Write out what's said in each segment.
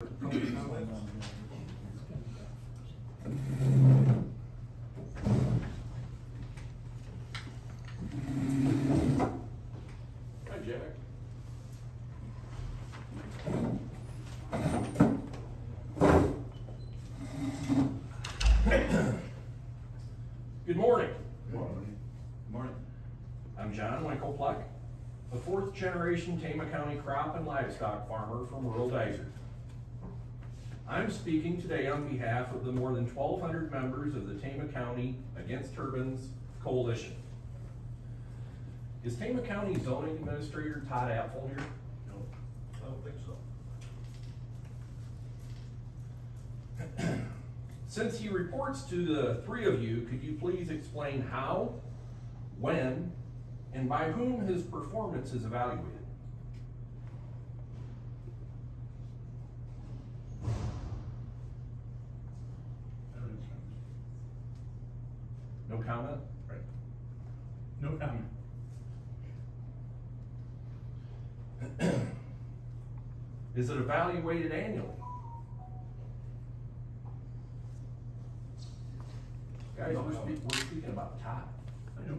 Hi, Jack. Good morning. Good morning. Good morning. I'm John Winkelpluck, a fourth generation Tama County crop and livestock farmer from rural Dyser. I'm speaking today on behalf of the more than 1,200 members of the Tama County Against Turbines Coalition. Is Tama County Zoning Administrator Todd Apfel here? No, I don't think so. Since he reports to the three of you, could you please explain how, when, and by whom his performance is evaluated? No comment? Right. No comment. Is it evaluated annually? Guys, No, we're no. speaking about Todd. I know.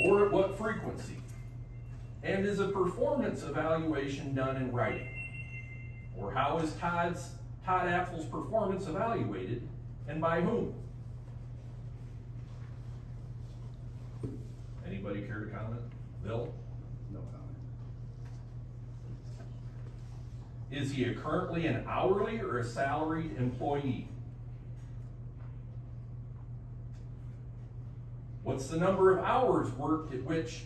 Or at what frequency? And is a performance evaluation done in writing? Or how is Todd Apfel's performance evaluated, and by whom? Anybody care to comment? Bill? No comment. Is he currently an hourly or a salaried employee? What's the number of hours worked at which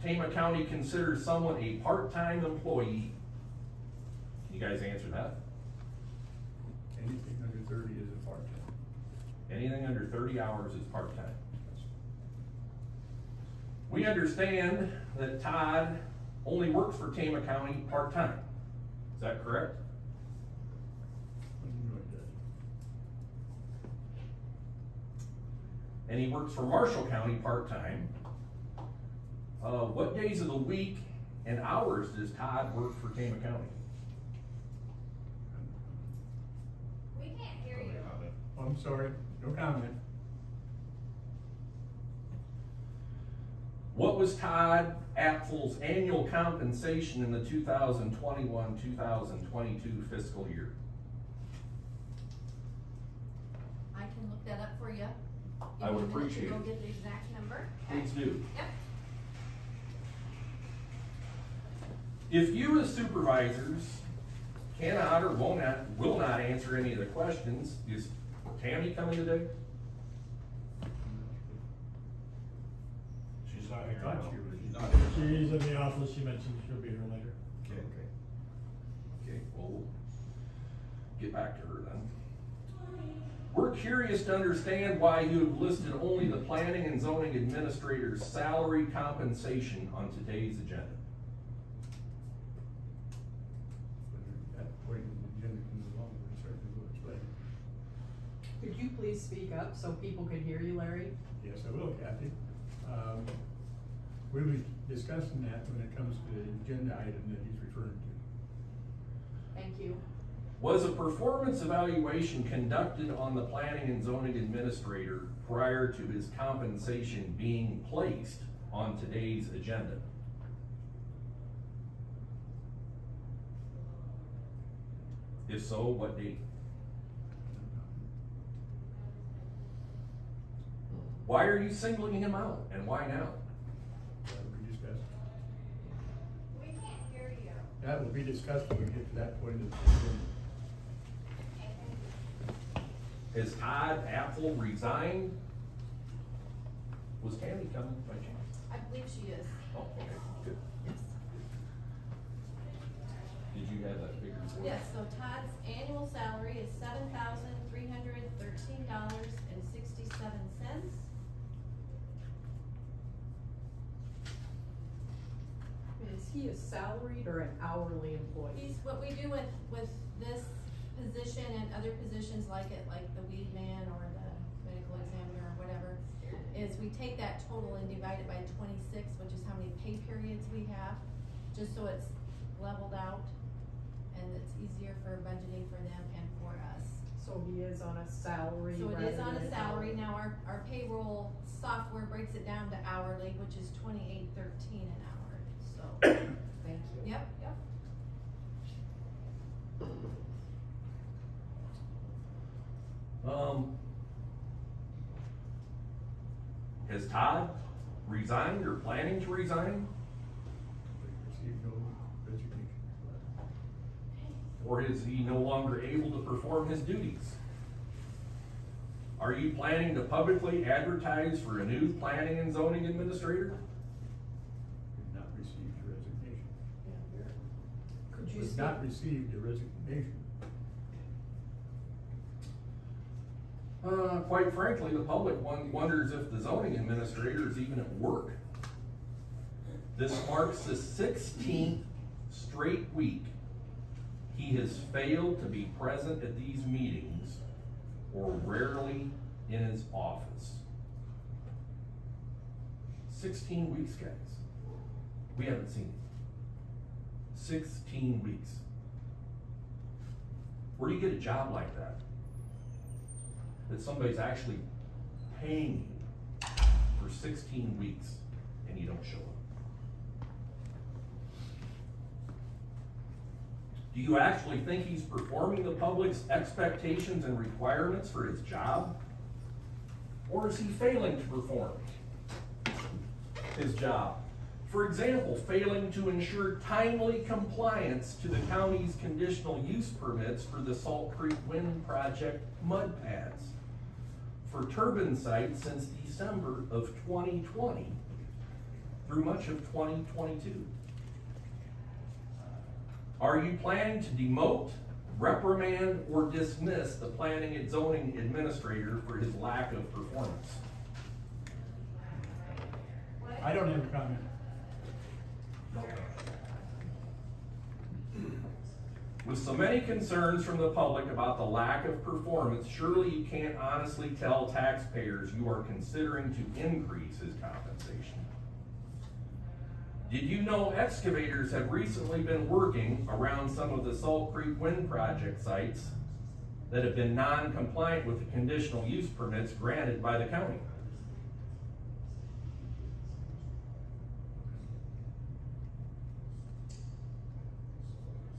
Tama County considers someone a part-time employee? Can you guys answer that? Anything under 30 is a part-time. Anything under 30 hours is part-time. We understand that Todd only works for Tama County part-time. Is that correct? No, it doesn't. And he works for Marshall County part-time. What days of the week and hours does Todd work for Tama County? We can't hear you. Oh, I'm sorry, no comment. What was Todd Apfel's annual compensation in the 2021-2022 fiscal year? I can look that up for you. I would Give me a minute to appreciate Go it. get the exact number. Okay? Please do. Yep. If you as supervisors cannot or will not answer any of the questions, is Tammy coming today? She's not here. I thought she was. She's not here. She's in the office, she mentioned she'll be here later. Okay. Okay, well, we'll get back to her then. We're curious to understand why you have listed only the Planning and Zoning Administrator's salary compensation on today's agenda. At that point, the agenda comes along, we certainly will explain. Could you please speak up so people can hear you, Larry? Yes, I will, Kathy. We'll be discussing that when it comes to the agenda item that he's referring to. Thank you. Was a performance evaluation conducted on the Planning and Zoning Administrator prior to his compensation being placed on today's agenda? If so, what date? Why are you singling him out, and why now? That will be discussed. We can't hear you. That will be discussed when we get to that point of the agenda. Has Todd Apfel resigned? Was Tammy coming by chance? I believe she is. Oh, okay, good. Yes. Did you have that figure? for me? Yes, so Todd's annual salary is $7,313.67. Is he a salaried or an hourly employee? He's, what we do with this position and other positions like it, like the weed man or the medical examiner or whatever, is we take that total and divide it by 26, which is how many pay periods we have, just so it's leveled out and it's easier for budgeting for them and for us. So he is on a salary So it is on rather a than salary. hourly. Now our payroll software breaks it down to hourly, which is $28.13 an hour, so. Thank you. Yep, yep. Has Todd resigned or planning to resign? They received no resignation. Or is he no longer able to perform his duties? Are you planning to publicly advertise for a new planning and zoning administrator? Did not receive the resignation. Could you Did speak? not receive the resignation. Quite frankly, the public wonders if the zoning administrator is even at work. This marks the 16th straight week he has failed to be present at these meetings or rarely in his office. 16 weeks, guys. We haven't seen him. 16 weeks. Where do you get a job like that? That somebody's actually paying you for 16 weeks and you don't show up? Do you actually think he's performing the public's expectations and requirements for his job? Or is he failing to perform his job? For example, failing to ensure timely compliance to the county's conditional use permits for the Salt Creek Wind Project mud pads for turbine sites since December of 2020 through much of 2022. Are you planning to demote, reprimand, or dismiss the planning and zoning administrator for his lack of performance? I don't have a comment. With so many concerns from the public about the lack of performance, surely you can't honestly tell taxpayers you are considering to increase his compensation. Did you know excavators have recently been working around some of the Salt Creek Wind Project sites that have been non-compliant with the conditional use permits granted by the county?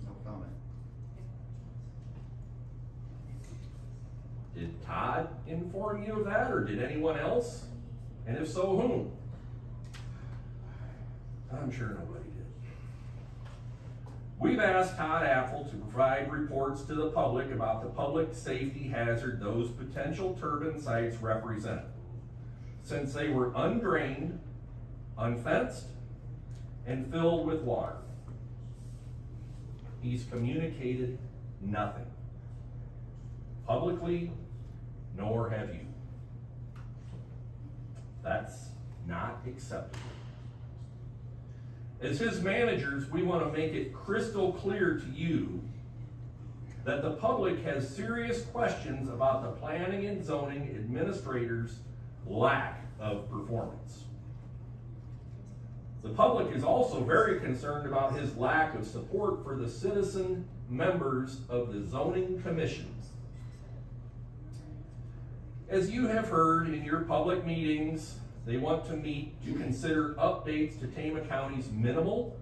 No comment. Did Todd inform you of that, or did anyone else? And if so, whom? I'm sure nobody did. We've asked Todd Apfel to provide reports to the public about the public safety hazard those potential turbine sites represent, since they were undrained, unfenced, and filled with water. He's communicated nothing, publicly, nor have you. That's not acceptable. As his managers, we want to make it crystal clear to you that the public has serious questions about the planning and zoning administrator's lack of performance. The public is also very concerned about his lack of support for the citizen members of the zoning commissions. As you have heard in your public meetings, they want to meet to consider updates to Tama County's minimal,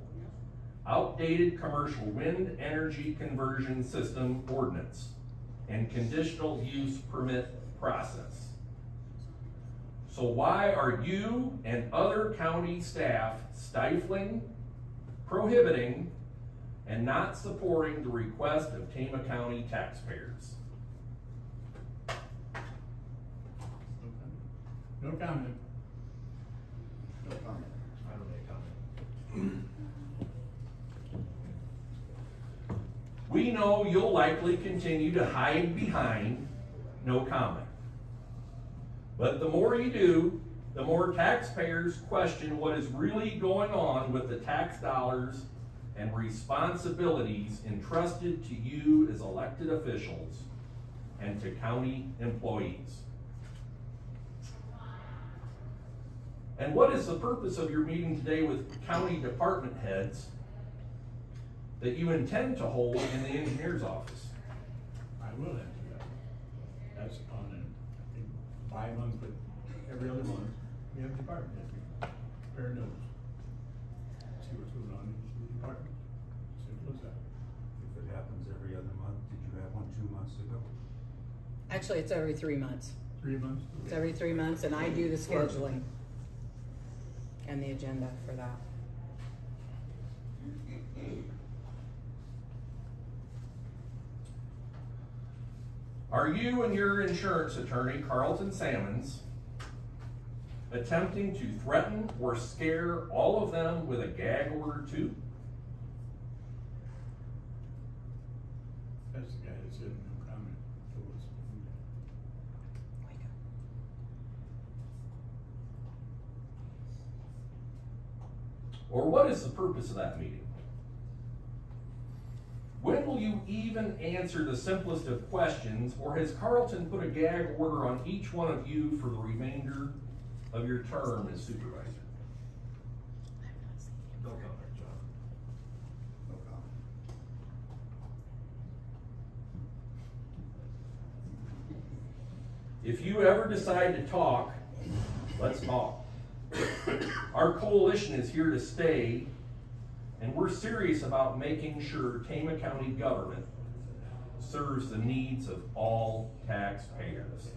outdated commercial wind energy conversion system ordinance and conditional use permit process. So why are you and other county staff stifling, prohibiting, and not supporting the request of Tama County taxpayers? No comment. No comment. I don't make comment. We know you'll likely continue to hide behind no comment. But the more you do, the more taxpayers question what is really going on with the tax dollars and responsibilities entrusted to you as elected officials and to county employees. And what is the purpose of your meeting today with county department heads that you intend to hold in the engineer's office? I will answer that. That's on an, I think, bi-month, but every other month, we have department head meeting. Fair notice. See what's going on in the department. Simple as that. If it happens every other month, did you have one 2 months ago? Actually, it's every 3 months. 3 months? It's every 3 months, and I do the scheduling and the agenda for that. Are you and your insurance attorney, Carlton Sammons, attempting to threaten or scare all of them with a gag order too? That's the guy that said no comment. So it's- Or what is the purpose of that meeting? When will you even answer the simplest of questions, or has Carlton put a gag order on each one of you for the remainder of your term as supervisor? No comment, John. No comment. If you ever decide to talk, let's talk. Our coalition is here to stay, and we're serious about making sure Tama County government serves the needs of all taxpayers,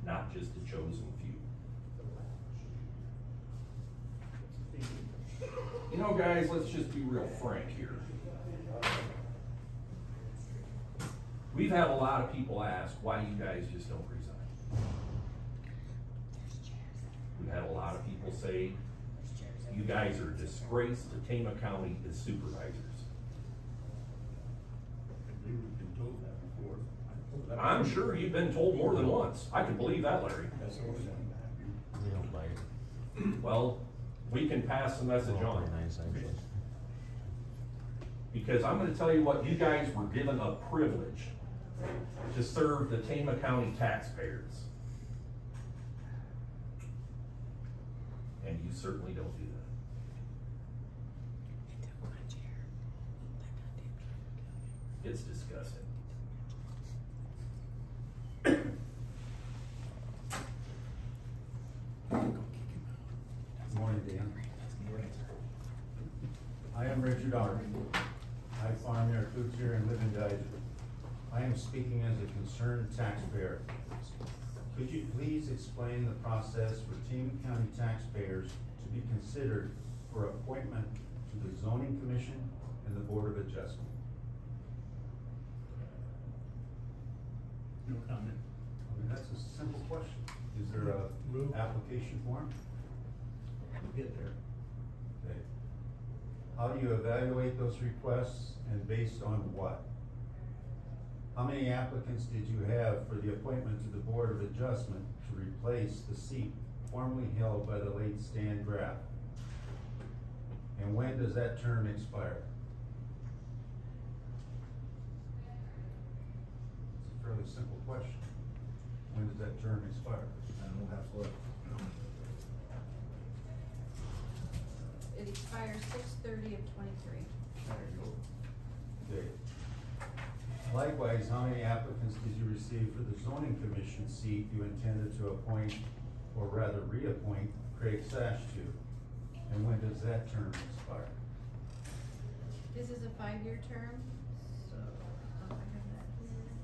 not just the chosen few. You know, guys, let's just be real frank here. We've had a lot of people ask why you guys just don't resign. We've had a lot of people say you guys are a disgrace to Tama County as supervisors. I believe we've been told that before. I'm sure you've been told more than once. I can believe that, Larry. That's the only one. We don't like it. Well, we can pass the message on. Nice, actually. Because I'm gonna tell you what, you guys were given a privilege to serve the Tama County taxpayers. And you certainly don't do that. It's disgusting. Good morning, Dan. I am Richard Arden. I farm near Cootsier and live in Geyser. I am speaking as a concerned taxpayer. Could you please explain the process for Tama County taxpayers to be considered for appointment to the Zoning Commission and the Board of Adjustment? No comment. I mean, that's a simple question. Is there a Move. application form? We'll get there. Okay. How do you evaluate those requests and based on what? How many applicants did you have for the appointment to the Board of Adjustment to replace the seat formerly held by the late Stan Graff? And when does that term expire? It's a fairly simple question. When does that term expire? I don't have to look. It expires 6/30 of 23. There you go. Okay. Likewise, how many applicants did you receive for the zoning commission seat you intended to appoint, or rather reappoint, Craig Sash to? And when does that term expire? This is a 5-year term, so, I have that here.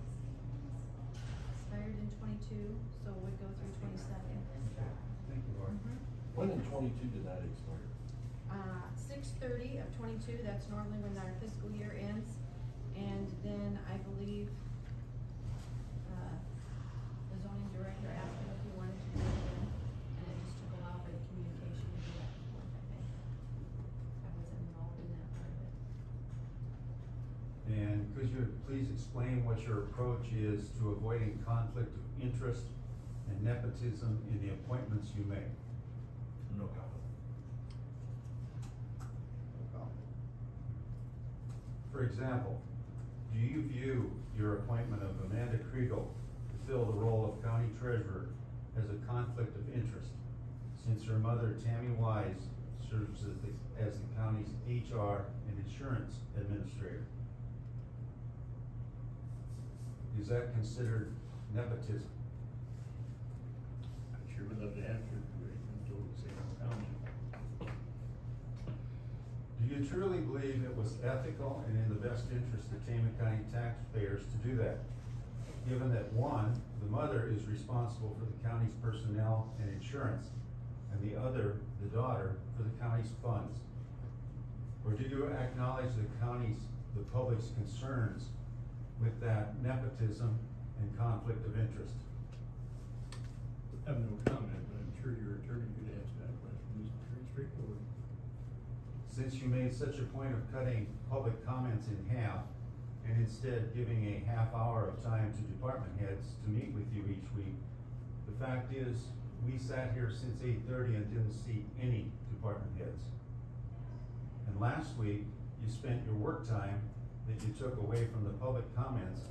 Expired in 22, so it would go through 27. Thank you, Laura. When in 22 did that expire? 6/30 of 22, that's normally when our fiscal year ends. And then I believe, the zoning director asked him if he wanted to do it again, and it just took a while for the communication to do that, I think. I was involved in that part of it. And could you please explain what your approach is to avoiding conflict of interest and nepotism in the appointments you make? No comment. No comment. For example, do you view your appointment of Amanda Kriegel to fill the role of county treasurer as a conflict of interest? since her mother, Tammy Wise, serves as the county's HR and insurance administrator. Is that considered nepotism? I sure would love to answer it, but I'm told to say Tama County. Do you truly believe it was ethical and in the best interest of Tama County taxpayers to do that? Given that one, the mother is responsible for the county's personnel and insurance, and the other, the daughter, for the county's funds? Or do you acknowledge the public's concerns with that nepotism and conflict of interest? I have no comment, but I'm sure your attorney could answer that question. It's pretty straightforward. Since you made such a point of cutting public comments in half, and instead giving a half hour of time to department heads to meet with you each week, the fact is, we sat here since 8:30 and didn't see any department heads. And last week, you spent your work time that you took away from the public comments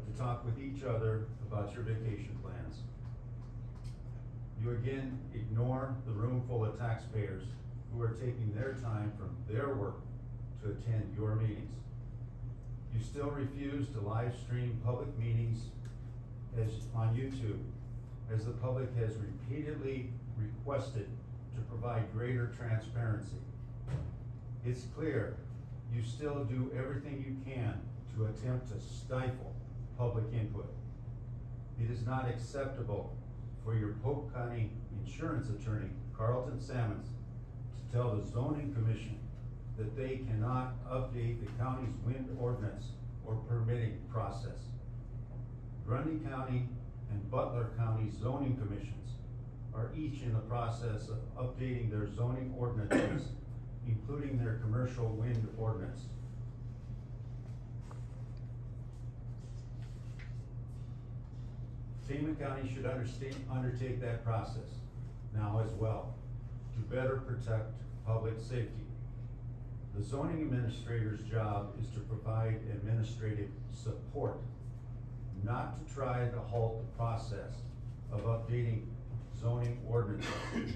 to talk with each other about your vacation plans. You again ignore the room full of taxpayers who are taking their time from their work to attend your meetings. You still refuse to live stream public meetings on YouTube, as the public has repeatedly requested to provide greater transparency. It's clear you still do everything you can to attempt to stifle public input. It is not acceptable for your Polk County insurance attorney, Carlton Sammons, to tell the zoning commission that they cannot update the county's wind ordinance or permitting process. Grundy County and Butler County zoning commissions are each in the process of updating their zoning ordinances, including their commercial wind ordinance. Tama County should undertake that process now as well to better protect public safety. The zoning administrator's job is to provide administrative support, not to try to halt the process of updating zoning ordinances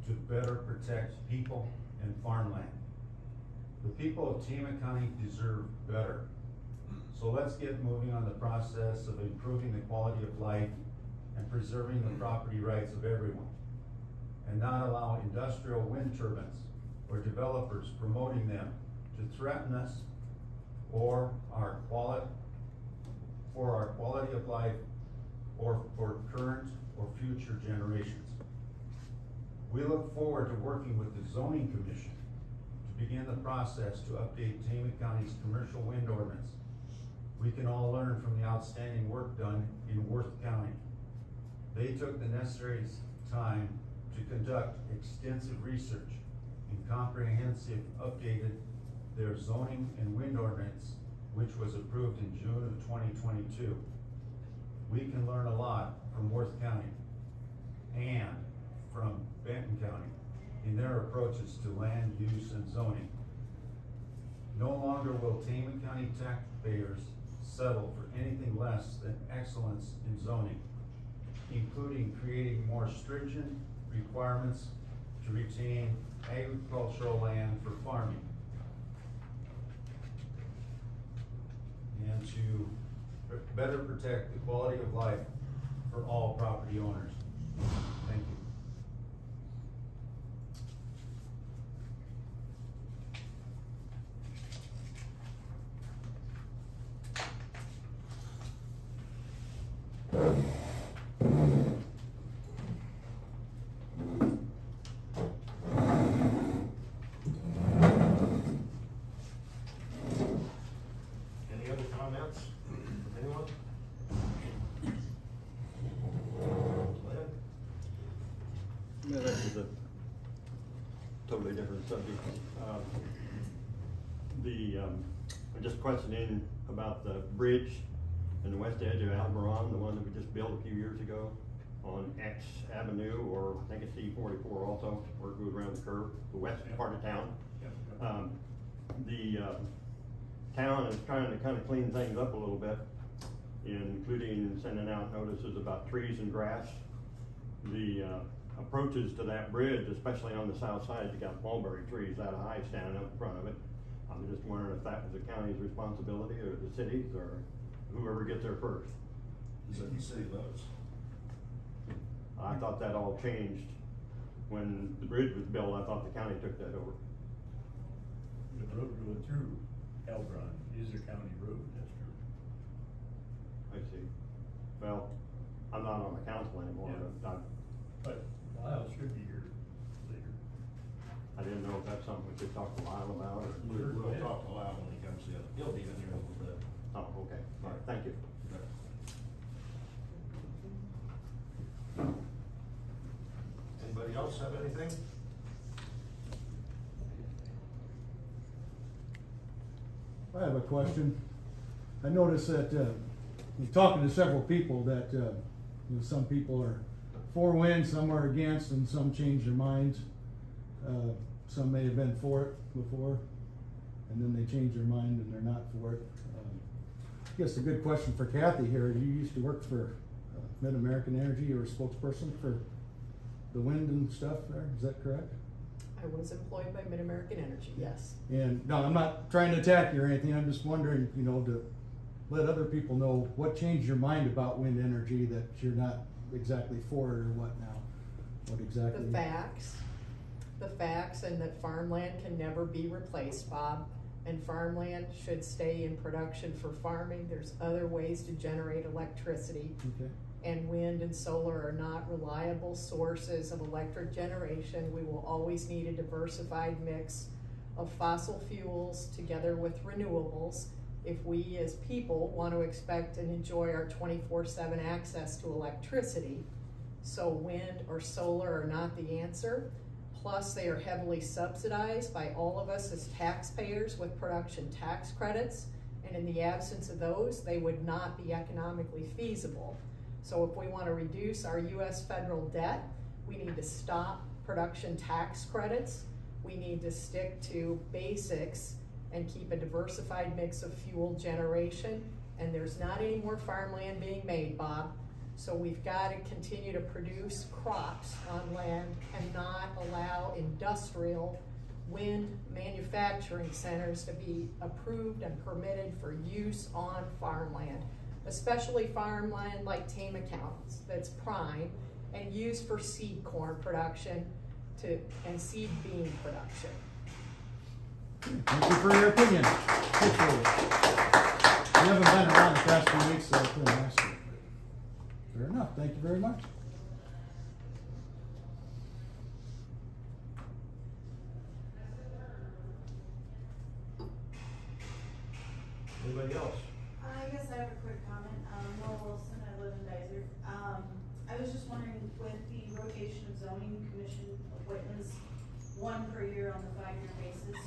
to better protect people and farmland. The people of Tama County deserve better. So let's get moving on the process of improving the quality of life and preserving the property rights of everyone, and not allow industrial wind turbines or developers promoting them to threaten us or our quality of life or for current or future generations. We look forward to working with the Zoning Commission to begin the process to update Tama County's commercial wind ordinance. We can all learn from the outstanding work done in Worth County. They took the necessary time to conduct extensive research and comprehensive updated their zoning and wind ordinance, which was approved in June of 2022. We can learn a lot from Worth County and from Benton County in their approaches to land use and zoning. No longer will Tama County taxpayers settle for anything less than excellence in zoning, including creating more stringent requirements to retain agricultural land for farming and to better protect the quality of life for all property owners. Thank you. Any other comments from anyone? Lynn? No, this is a totally different subject. I'm just questioning about the bridge in the west edge of Alberon, the one that we just built a few years ago on X Avenue, or I think it's E44 also, where it goes around the curve, the west part of town. The town is trying to kind of clean things up a little bit, including sending out notices about trees and grass. The approaches to that bridge, especially on the south side, you got mulberry trees that high standing up in front of it. I'm just wondering if that was the county's responsibility or the city's or whoever gets there first. The city votes. I thought that all changed when the bridge was built. I thought the county took that over. The road going through Elbron is a county road, that's true. I see. Well, I'm not on the council anymore, Yeah. but Lyle should be here later. I didn't know if that's something we could talk to Lyle about or. We'll talk to Lyle when he comes to the other, he'll be in here a little bit. Oh, okay. All right, thank you. Anybody else have anything? I have a question. I noticed that, talking to several people that, some people are for wind, some are against, and some change their minds. Some may have been for it before, and then they change their mind and they're not for it. I guess a good question for Kathy here. You used to work for Mid-American Energy. You were a spokesperson for the wind and stuff there. Is that correct? I was employed by Mid-American Energy, yes. And no, I'm not trying to attack you or anything. I'm just wondering, to let other people know what changed your mind about wind energy, that you're not exactly for it or what now? What exactly? The facts and that farmland can never be replaced, Bob. And farmland should stay in production for farming. There's other ways to generate electricity. Okay. And wind and solar are not reliable sources of electric generation. We will always need a diversified mix of fossil fuels together with renewables if we as people want to expect and enjoy our 24/7 access to electricity. So wind or solar are not the answer. Plus, they are heavily subsidized by all of us as taxpayers with production tax credits. And in the absence of those, they would not be economically feasible. So if we want to reduce our US federal debt, we need to stop production tax credits. We need to stick to basics and keep a diversified mix of fuel generation. And there's not any more farmland being made, Bob. So we've got to continue to produce crops on land and not allow industrial wind manufacturing centers to be approved and permitted for use on farmland, especially farmland like Tama County that's prime and used for seed corn production and seed bean production. Thank you for your opinion. Appreciate it. We haven't been around the past few weeks, so I couldn't ask you. Fair enough. Thank you very much. Anybody else? I guess I have a quick comment. Laura Wilson, I live in Dizer. I was just wondering, with the rotation of zoning commission appointments, 1 per year on the 5-year basis,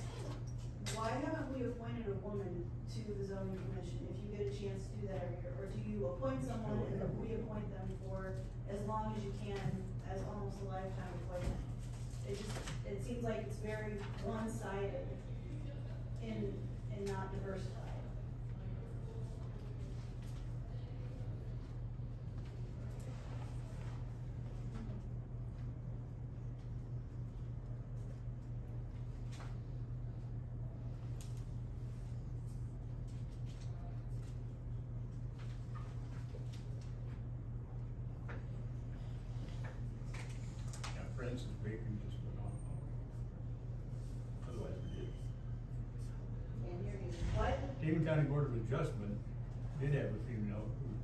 why haven't we appointed a woman to the zoning commission if you get a chance to do that every year? Or do you appoint someone and then reappoint them for as long as you can, as almost a lifetime appointment? It seems like it's very one-sided and not diversified. Francis Bacon just went on. Otherwise we did. And you're using what? Tama County Board of Adjustment did have a female who.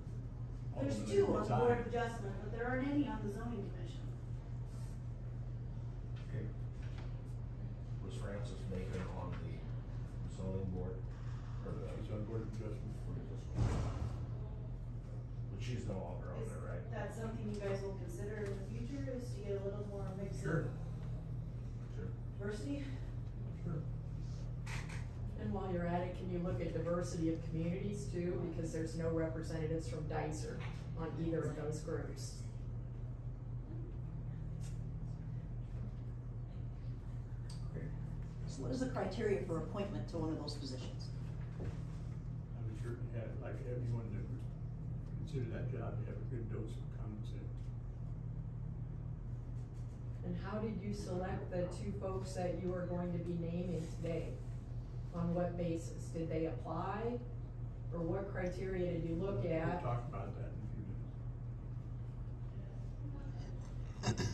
There's ultimately 2 on the resigned. Board of Adjustment, but there aren't any on the zoning commission. Okay. Was Francis Bacon on the zoning board? Or the, She's on Board of Adjustment. but she's no longer on there, right? That's something you guys will consider in the future, is to get a little more mix Sure. of diversity? Sure. And while you're at it, can you look at diversity of communities too? Because there's no representatives from Dicer on either of those groups. Okay. So what is the criteria for appointment to one of those positions? I would certainly like everyone that would consider that job to have a good dose of common sense. And how did you select the two folks that you are going to be naming today? On what basis? Did they apply? Or what criteria did you look We'll at? talk about that in a few minutes.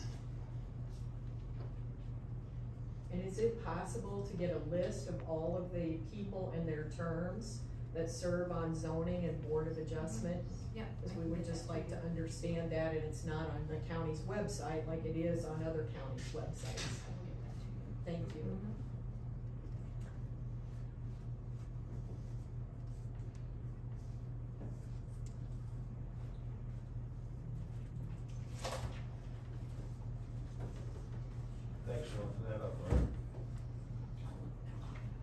And is it possible to get a list of all of the people and their terms that serve on zoning and board of adjustment? Yeah. Because we would just like to understand that, and it's not on the county's website like it is on other counties' websites. Thank you. Thanks for looking that up, Larry.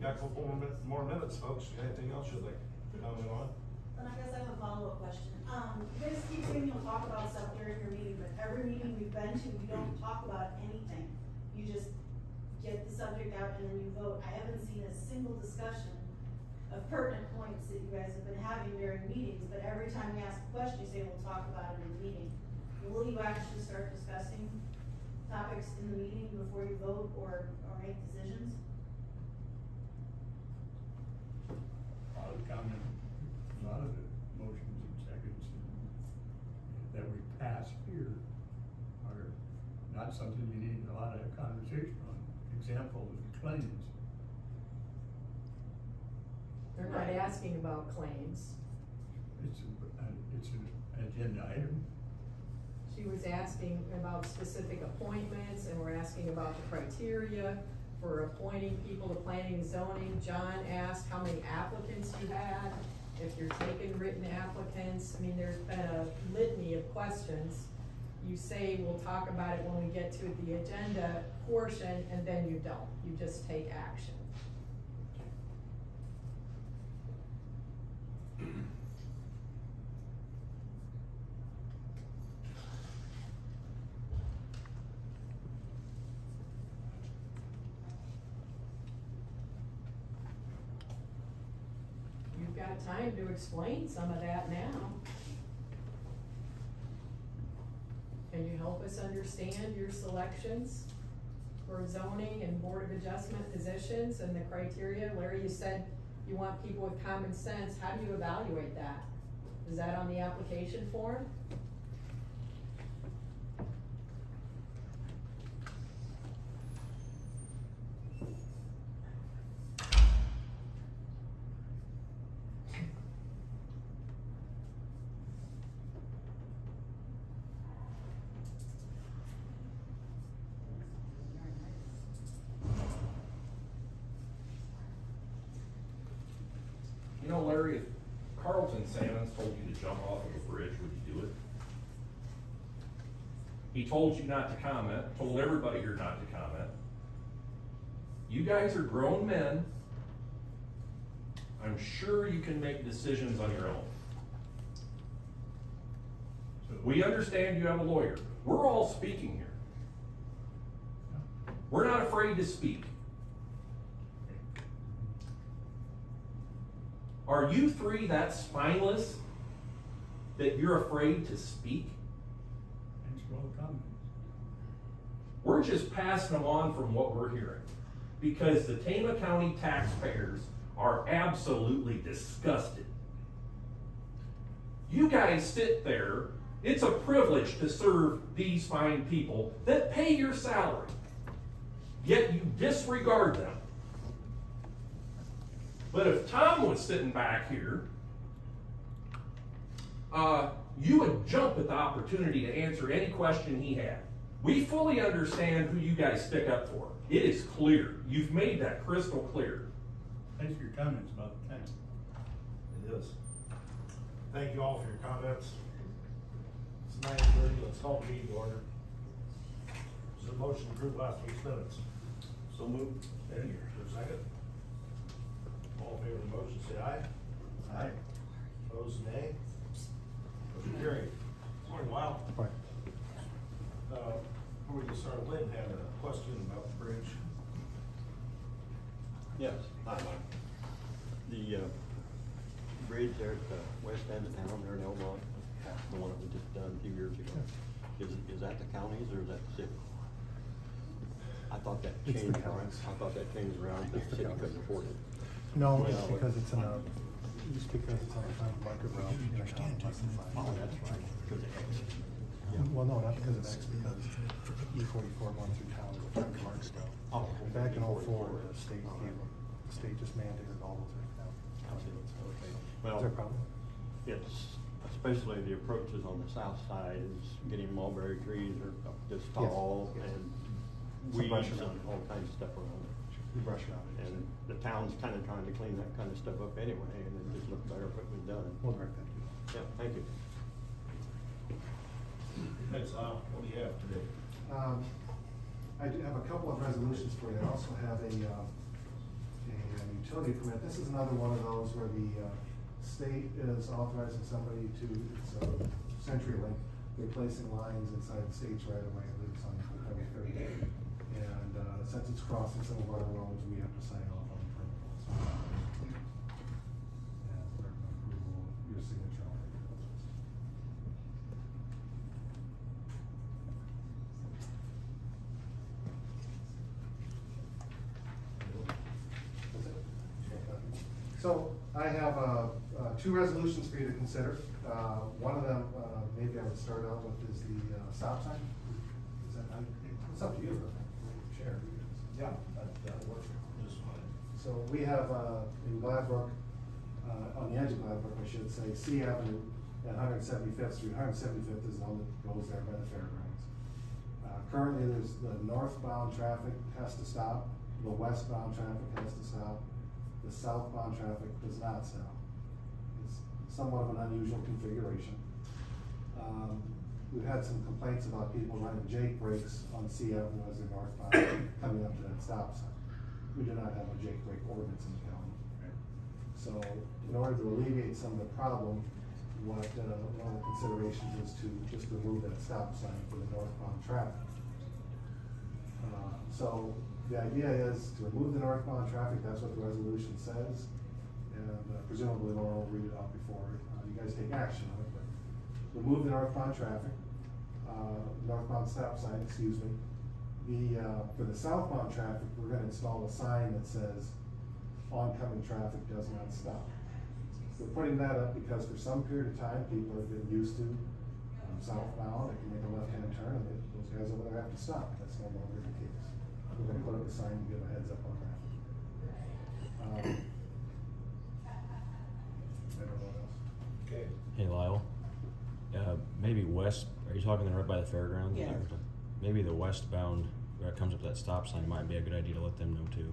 Got a couple more minutes, folks. Anything else you'd like to comment on? And I guess I have a follow-up question. You guys keep saying you'll talk about stuff during your meeting, but every meeting we've been to, we don't talk about anything. You just get the subject out and then you vote. I haven't seen a single discussion of pertinent points that you guys have been having during meetings, but every time you ask a question, you say we'll talk about it in the meeting. Will you actually start discussing topics in the meeting before you vote or make decisions? A lot of comment, a lot of the motions and seconds that we pass here are not something you need a lot of conversation on. Example, claims. They're not asking about claims. It's an agenda item. She was asking about specific appointments, and we're asking about the criteria for appointing people to planning and zoning. John asked how many applicants you had, if you're taking written applicants. I mean, there's been a litany of questions. You say we'll talk about it when we get to the agenda portion, and then you don't. You just take action. You've got time to explain some of that now. Can you help us understand your selections for zoning and board of adjustment positions and the criteria? Larry, you said you want people with common sense. How do you evaluate that? Is that on the application form? You know, Larry, if Carlton Salmons told you to jump off of a bridge, would you do it? He told you not to comment, told everybody you're not to comment. You guys are grown men. I'm sure you can make decisions on your own. We understand you have a lawyer. We're all speaking here. We're not afraid to speak. Are you three that spineless that you're afraid to speak? Thanks for all the comments. We're just passing them on from what we're hearing, because the Tama County taxpayers are absolutely disgusted. You guys sit there. It's a privilege to serve these fine people that pay your salary, yet you disregard them. But if Tom was sitting back here, you would jump at the opportunity to answer any question he had. We fully understand who you guys stick up for. It is clear. You've made that crystal clear. Thanks for your comments about the tax. It is. Thank you all for your comments. It's 9:30, let's call the meeting to order. Is there a motion to approve last week's minutes? So moved. Thank you. Is there a second? All in favor of the motion, say aye. Aye. Opposed, nay. Motion carried. Morning, Lyle. Right. Before we get started, Lynn had a question about the bridge. Yes, hi, Mike. The bridge there at the west end of town, there in Elmont, the one that was just done a few years ago, is that the county's or is that the city? I thought that It's the changed, counties. I thought that changed around, the city couldn't afford it. No, it's Well, because it's on a, just because it's on a private market route in a town less than 5 Oh, miles. that's right, because of X. Well, no, not because of X, because E44 going through town is a private market route. Oh. Back in '04, the state just mandated all those right now. County roads. Okay. Is Well, there a problem? it's, especially the approaches on the south side is getting mulberry trees are just tall Yes. and Some weeds brush and around it. all kinds of stuff around it. We brush around it. And the town's kind of trying to clean that kind of stuff up anyway, and it just looked better if it was done. We'll direct that to you. Yeah, thank you. Thanks, Lyle. What do you have today? I do have a couple of resolutions for you. I also have a utility permit. This is another one of those where the state is authorizing somebody to, it's a CenturyLink, replacing lines inside the state's right of way. I believe it's on Highway 30. And since it's crossing some of our roads, we have to sign off on the permit. And for approval, your signature on it. So I have two resolutions for you to consider. One of them, maybe I would start out with, is the stop sign. Is that, it's up to you, Chair. Yeah, that works just fine. So we have in Gladbrook, on the edge of Gladbrook, I should say, C Avenue at 175th Street. 175th is the one that goes there by the fairgrounds. Currently, there's the northbound traffic has to stop, the westbound traffic has to stop, the southbound traffic does not stop. It's somewhat of an unusual configuration. We've had some complaints about people running Jake brakes on C Avenue as they're northbound coming up to that stop sign. We do not have a Jake brake ordinance in the county. So in order to alleviate some of the problem, what one of the considerations is to just remove that stop sign for the northbound traffic. So the idea is to remove the northbound traffic. That's what the resolution says, and presumably Laura will read it out before you guys take action on it. But remove the northbound traffic, northbound stop sign. Excuse me. For the southbound traffic, we're going to install a sign that says oncoming traffic does not stop. We're putting that up because for some period of time, people have been used to southbound. They can make a left-hand turn, and those guys over there have to stop. That's no longer the case. We're going to put up a sign to give a heads up on that. I don't know what else. Okay. Hey Lyle, maybe west, are you talking right by the fairgrounds? Yeah. Maybe the westbound, where it comes up to that stop sign, it might be a good idea to let them know too.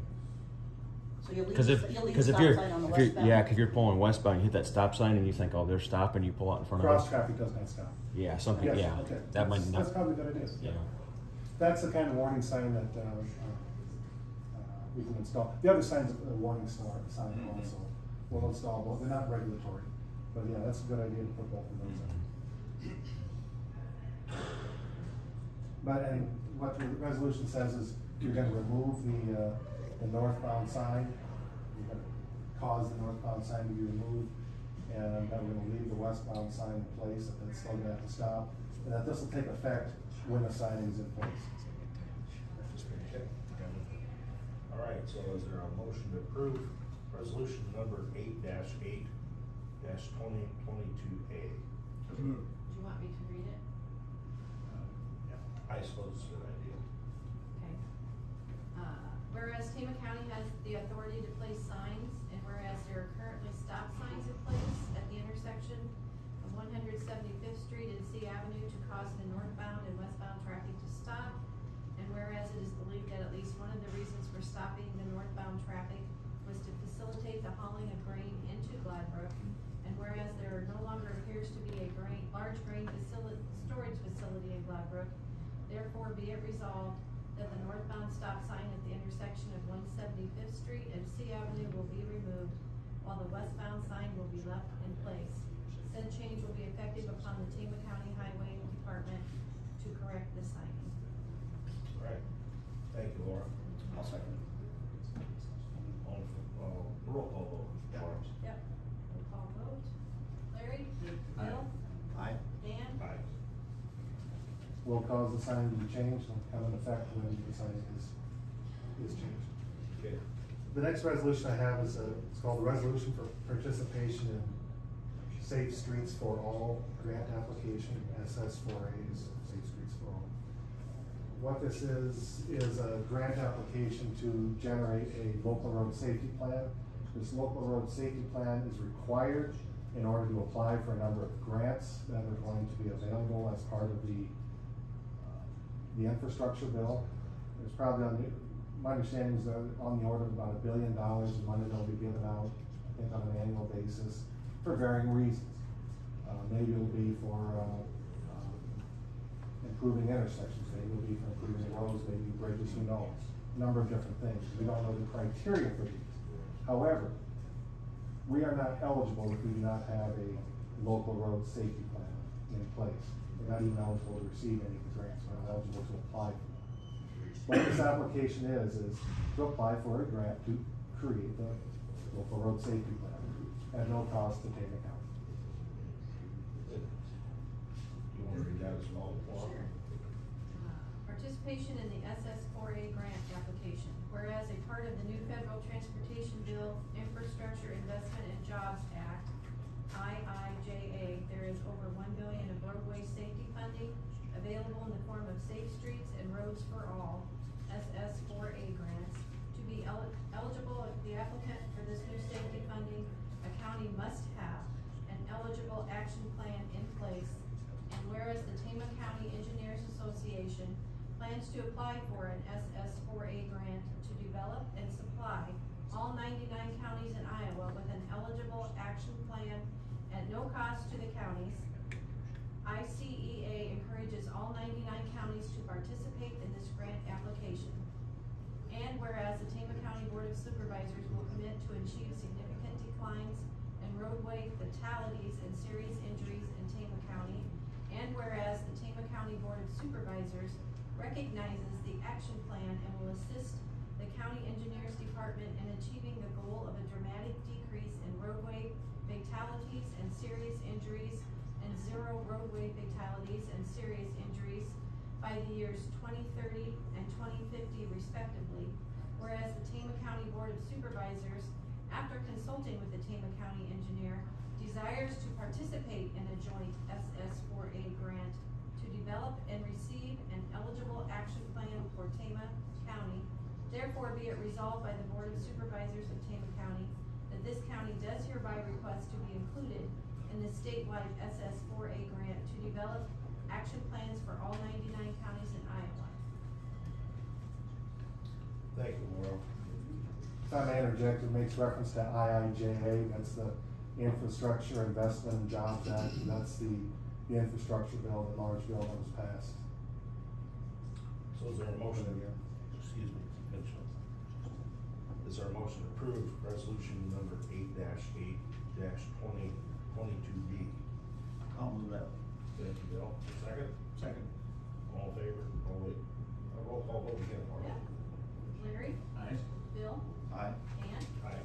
So you'll leave, Cause if you'll leave the if stop you're, sign on the if you're, westbound? yeah, if you're pulling westbound, you hit that stop sign and you think, oh, they're stopping, you pull out in front of Cross us. traffic does not stop. Yeah, something, Yes, yeah, okay. that might That's not, probably a good idea. yeah. That's the kind of warning sign that we can install. The other sign's a warning sign also. We'll install both. They're not regulatory, but yeah, that's a good idea to put both of those in. But and what the resolution says is you're going to remove the northbound sign. You're going to cause the northbound sign to be removed, and that we're going to leave the westbound sign in place. That it's still going to have to stop, and that this will take effect when the sign is in place. Okay. All right, so is there a motion to approve resolution number 8-8-2022A? Do you want me to read it? Yeah, I suppose it's a good idea. Okay. Whereas Tama County has the authority to place signs, and whereas there are currently stop signs in place at the intersection of 175th Street and C Avenue to cause the northbound and westbound traffic to stop, and whereas it is believed that at least one of the reasons for stopping the northbound traffic was to facilitate the hauling of grain into Gladbrook, and whereas there no longer appears to be a large grain storage facility in Gladbrook, therefore be it resolved that the northbound stop sign at the intersection of 175th Street and C Avenue will be removed, while the westbound sign will be left in place. Said change will be effective upon the Tama County Highway Department to correct the signing. All right, thank you, Laura. I'll second. Roll call vote. Laura. Yep. Roll call vote. Larry? Bill? Aye. Dan? Aye. Will cause the sign to be changed and come in effect when the sign is is changed. Okay. The next resolution I have is, it's called the Resolution for Participation in Safe Streets for All Grant Application, SS4A's Safe Streets for All. What this is a grant application to generate a local road safety plan. This local road safety plan is required in order to apply for a number of grants that are going to be available as part of the infrastructure bill. There's probably, my understanding is on the order of about $1 billion in money that will be given out, I think, on an annual basis for varying reasons. Maybe it'll be for improving intersections, maybe it'll be for improving roads, maybe bridges, who knows? A number of different things. We don't know the criteria for these. However, we are not eligible if we do not have a local road safety plan in place. We're not even eligible to receive any of the grants. We're not eligible to apply for them. What this application is to apply for a grant to create the local road safety plan at no cost to Tama County. You want to read that as well? Sure. Participation in the SS4A grant application. Whereas a part of the new Federal Transportation Bill, Infrastructure Investment and Jobs Act, IIJA, there is over $1 billion of roadway safety funding available in the form of Safe Streets and Roads for All, SS4A grants. To be eligible, if the applicant for this new safety funding, a county must have an eligible action plan in place. And whereas the Tama County Engineers Association plans to apply for an SS4A grant to develop and supply all 99 counties in Iowa with an eligible action plan at no cost to the counties, ICEA encourages all 99 counties to participate in this grant application. And whereas the Tama County Board of Supervisors will commit to achieve significant declines in roadway fatalities and serious injuries in Tama County, and whereas the Tama County Board of Supervisors recognizes the action plan and will assist the County Engineers Department in achieving the goal of a dramatic decrease in roadway fatalities and serious injuries and zero roadway fatalities and serious injuries by the years 2030 and 2050 respectively, whereas the Tama County Board of Supervisors, after consulting with the Tama County engineer, desires to participate in a joint SS4A grant to develop and receive an eligible action plan for Tama County. Therefore, be it resolved by the Board of Supervisors of Tama County that this county does hereby request to be included in the statewide SS4A grant to develop action plans for all 99 counties in Iowa. Thank you, Laurel. If I may interject, it makes reference to IIJA, that's the Infrastructure Investment and Jobs Act, and that's the infrastructure bill, the large bill that was passed. So is there a motion, excuse me, Mitch. Is there a motion to approve resolution number 8-8-2022B? I'll move that. Thank you, Bill. Second? Second. All in favor? Oh, wait. Roll call vote again, Laura. Yeah. Larry? Aye. Bill? Aye. Ann? Aye.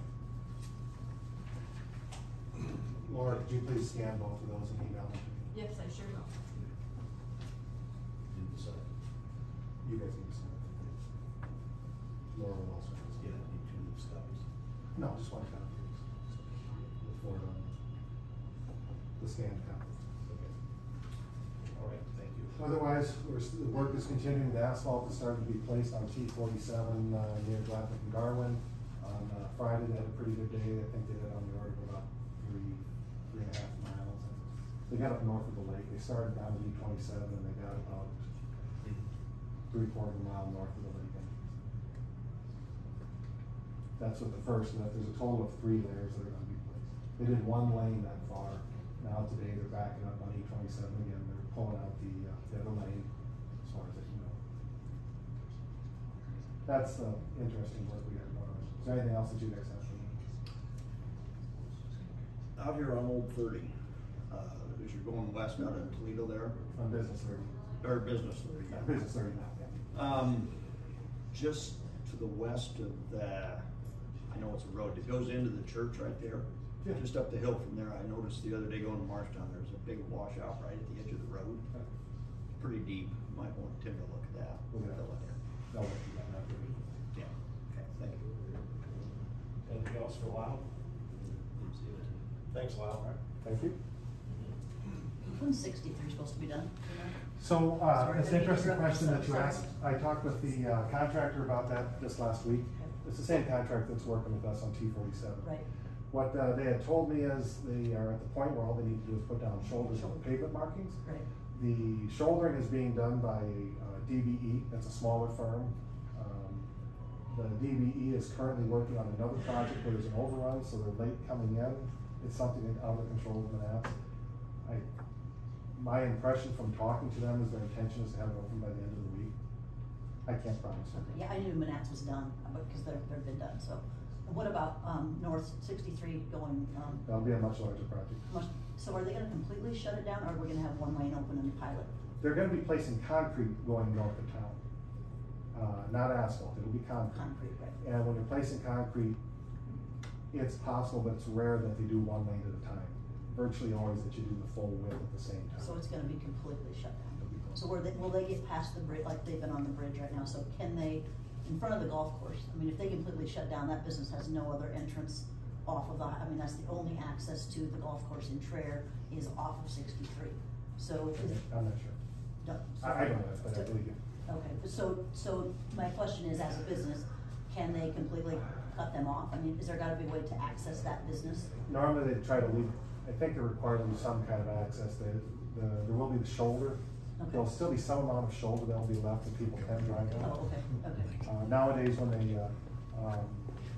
Laura, could you please scan both of those and email them to me? Yes, I sure will. Did the second. You guys need to send it. Laura will also. Yeah, I need 2 copies. No, just one copy. For the scanned copy. Okay. All right, thank you. Otherwise, the work is continuing. The asphalt is starting to be placed on T47 near Gladden and Garwin. On Friday, they had a pretty good day. I think they did on the order of about 3.5 miles. They got up north of the lake. They started down to E27 and they got about 3/4 mile north of the lake. That's what the first, and there's a total of 3 layers that are going to be placed. They did 1 lane that far. Now today they're backing up on E27 again. They're pulling out the other lane as far as they can go. That's the interesting work we got going on. Is there anything else that you guys have for me? Out here on Old 30, as you're going west out of Toledo there, On Business 30. or Business 30. Yeah, Business 30 now, yeah. Just to the west of the, I know it's a road that goes into the church right there. Yeah. Just up the hill from there, I noticed the other day going to Marshtown, there's a big washout right at the edge of the road. Pretty deep, might want to take a look at that. We'll get Fill it in. They'll let you know. Yeah. Thank you. Anything else for Lyle? Thanks, Lyle. Thank you. When's 63 supposed to be done? So, Sorry, it's I an didn't interesting interrupt. question that you Sorry. asked. I talked with the contractor about that just last week. It's the same contractor that's working with us on T47. Right. What they had told me is they are at the point where all they need to do is put down shoulders and pavement markings. Right. The shouldering is being done by DBE, that's a smaller firm. The DBE is currently working on another project where there's an overrun, so they're late coming in. It's something out of the control of Manats. My impression from talking to them is their intention is to have it open by the end of the week. I can't promise. Okay. Yeah, I knew Manats was done, because they've been done, so. And what about, North 63 going, That'll be a much larger project. so are they gonna completely shut it down, or are we gonna have one lane open in the pilot? They're gonna be placing concrete going north of town. Not asphalt, it'll be concrete. Concrete, right. And when you're placing concrete, it's possible, but it's rare that they do one lane at a time. Virtually always that you do the full width at the same time. So it's gonna be completely shut down. So will they get past the bridge, like they've been on the bridge right now, so can they, in front of the golf course, I mean, if they completely shut down, that business has no other entrance off of the, I mean, that's the only access to the golf course in Traer is off of 63. So. I'm not sure. I don't know, but I believe you. Okay, so my question is, as a business, can they completely cut them off? I mean, is there gotta be a way to access that business? Normally they try to leave, I think they're required to leave some kind of access. There will be the shoulder. Okay. There'll still be some amount of shoulder that'll be left that people can drive on. Oh, okay. Nowadays, when they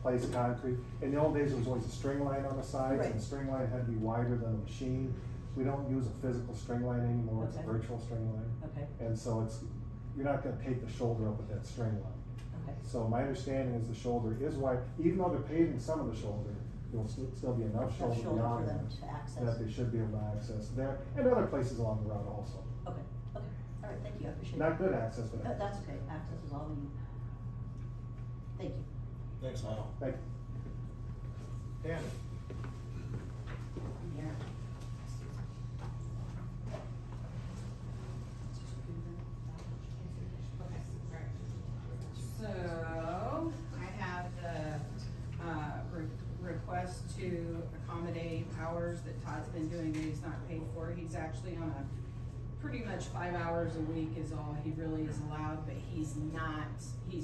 place concrete, in the old days, there was always a string line on the sides, Right. and the string line had to be wider than the machine. We don't use a physical string line anymore, it's a Okay. virtual string line. Okay. And so you're not gonna take the shoulder up with that string line. Okay. So my understanding is the shoulder is wide, even though they're paving some of the shoulder, there'll still be enough shoulder shoulder beyond for them that, to access. that they should be able to access there, and other places along the route also. Okay, all right, thank you, I appreciate it. Not good access, but access. That's okay, access is all we need. Thank you. Thanks, Lyle. Thank you. Dan? Yeah. So, I have the request to accommodate hours that Todd's been doing that he's not paid for. He's actually on pretty much 5 hours a week is all he really is allowed, but he's